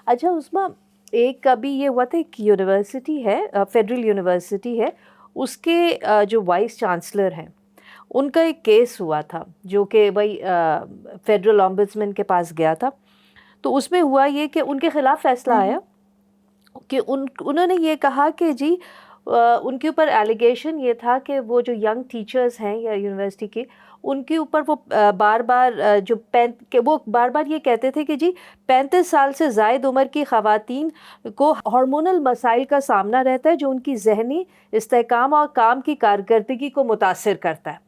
اچھا عثمہ، ایک ابھی یہ ہوا تھا، ایک یونیورسٹی ہے، فیڈرل یونیورسٹی ہے، اس کے جو وائس چانسلر ہیں ان کا ایک کیس ہوا تھا جو کہ بھائی فیڈرل ombudsman کے پاس گیا تھا. تو اس میں ہوا یہ کہ ان کے خلاف فیصلہ آیا کہ انہوں نے یہ کہا کہ جی ان کے اوپر ایلیگیشن یہ تھا کہ وہ جو ینگ ٹیچرز ہیں یا یونیورسٹی کے، ان کے اوپر وہ بار بار وہ بار بار یہ کہتے تھے کہ جی 35 سال سے زائد عمر کی خواتین کو ہارمونل مسائل کا سامنا رہتا ہے جو ان کی ذہنی استحکام اور کام کی کارکردگی کو متاثر کرتا ہے.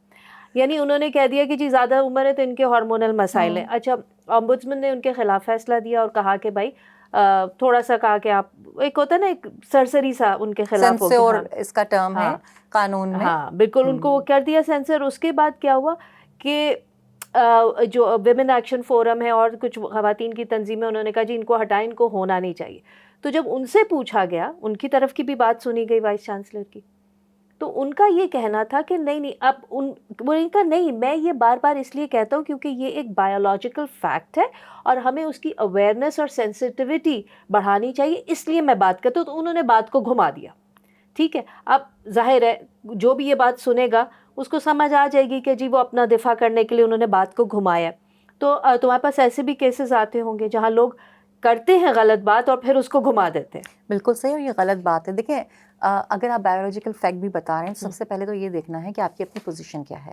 یعنی انہوں نے کہہ دیا کہ جی زیادہ عمر ہے تو ان کے ہارمونل مسائل ہیں. اچھا ombudsman نے ان کے خلاف فیصلہ دیا اور کہا کہ بھائی تھوڑا سا کہا کہ آپ، ایک ہوتا ہے نا ایک سرسری سا ان کے خلاف ہو گیا. سینسور اس کا ٹرم ہے قانون میں. ہاں بالکل، ان کو وہ کر دیا سینسر. اس کے بعد کیا ہوا کہ جو ویمن ایکشن فورم ہے اور کچھ خواتین کی تنظیمیں، انہوں نے کہا جی ان کو ہٹائیں، ان کو ہونا نہیں چاہیے. تو جب ان سے پوچھا گیا، ان کی طرف کی بھی بات سنی گئی وائس چانسلر کی، تو ان کا یہ کہنا تھا کہ نہیں اب وہ ان کا نہیں، میں یہ بار بار اس لیے کہتا ہوں کیونکہ یہ ایک بایولوجیکل فیکٹ ہے اور ہمیں اس کی اویئرنیس اور سینسٹیوٹی بڑھانی چاہیے، اس لیے میں بات کرتا ہوں. تو انہوں نے بات کو گھما دیا. ٹھیک ہے، اب ظاہر ہے جو بھی یہ بات سنے گا اس کو سمجھ آ جائے گی کہ جی وہ اپنا دفاع کرنے کے لیے انہوں نے بات کو گھمایا. تو تمہارے پاس ایسے بھی کیسز آتے ہوں گے جہاں لوگ کرتے ہیں غلط بات اور پھر اس کو گھما دیتے ہیں. بالکل صحیح، اور یہ غلط بات ہے. دیکھیں اگر آپ بایولوجیکل فیکٹ بھی بتا رہے ہیں تو سب سے پہلے تو یہ دیکھنا ہے کہ آپ کی اپنی پوزیشن کیا ہے.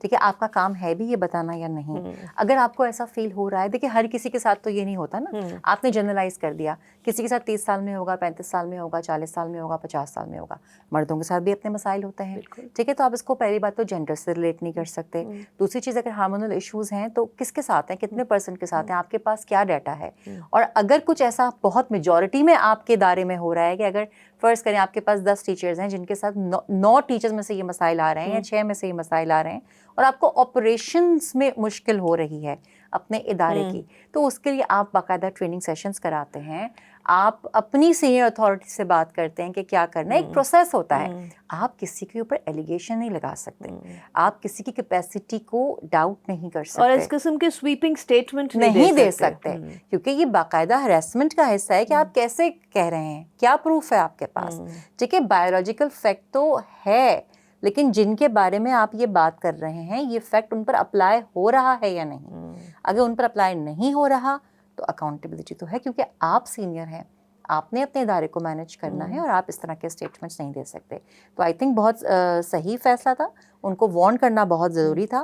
ٹھیک ہے، آپ کا کام ہے بھی یہ بتانا یا نہیں. اگر آپ کو ایسا فیل ہو رہا ہے، دیکھیں ہر کسی کے ساتھ تو یہ نہیں ہوتا نا. آپ نے جنرلائز کر دیا، کسی کے ساتھ 30 سال میں ہوگا، 35 سال میں ہوگا، 40 سال میں ہوگا، 50 سال میں ہوگا. مردوں کے ساتھ بھی اپنے مسائل ہوتے ہیں. ٹھیک ہے، تو آپ اس کو پہلی بات تو جینڈر سے ریلیٹ نہیں کر سکتے. دوسری چیز، اگر ہارمونل ایشوز ہیں تو کس کے ساتھ ہیں، کتنے پرسنٹ کے ساتھ ہیں، آپ کے پاس کیا ڈیٹا ہے. اور اگر کچھ ایسا بہت میجورٹی میں آپ کے دائرے میں ہو رہا ہے کہ اگر فرض کریں آپ کے پاس 10 ٹیچرز ہیں جن کے ساتھ 9 ٹیچرز میں سے یہ مسائل آ رہے ہیں یا 6 میں سے یہ مسائل آ رہے ہیں، اور آپ کو آپریشنز میں مشکل ہو رہی ہے اپنے ادارے کی، تو اس کے لیے آپ باقاعدہ ٹریننگ سیشنز کراتے ہیں. آپ اپنی سینئر اتھارٹی سے بات کرتے ہیں کہ کیا کرنا ہے. ایک پروسیس ہوتا ہے. آپ کسی کے اوپر ایلیگیشن نہیں لگا سکتے، آپ کسی کی کیپیسٹی کو ڈاؤٹ نہیں کر سکتے، اور اس قسم کے سویپنگ سٹیٹمنٹ نہیں دے سکتے، کیونکہ یہ باقاعدہ ہریسمنٹ کا حصہ ہے کہ آپ کیسے کہہ رہے ہیں، کیا پروف ہے آپ کے پاس. ٹھیک ہے، بایولوجیکل فیکٹ تو ہے، لیکن جن کے بارے میں آپ یہ بات کر رہے ہیں یہ فیکٹ ان پر اپلائی ہو رہا ہے یا نہیں. اگر ان پر اپلائی نہیں ہو رہا تو اکاؤنٹیبلٹی تو ہے، کیونکہ آپ سینئر ہیں، آپ نے اپنے ادارے کو مینیج کرنا ہے اور آپ اس طرح کے اسٹیٹمنٹس نہیں دے سکتے. تو آئی تھنک بہت صحیح فیصلہ تھا، ان کو وارن کرنا بہت ضروری تھا.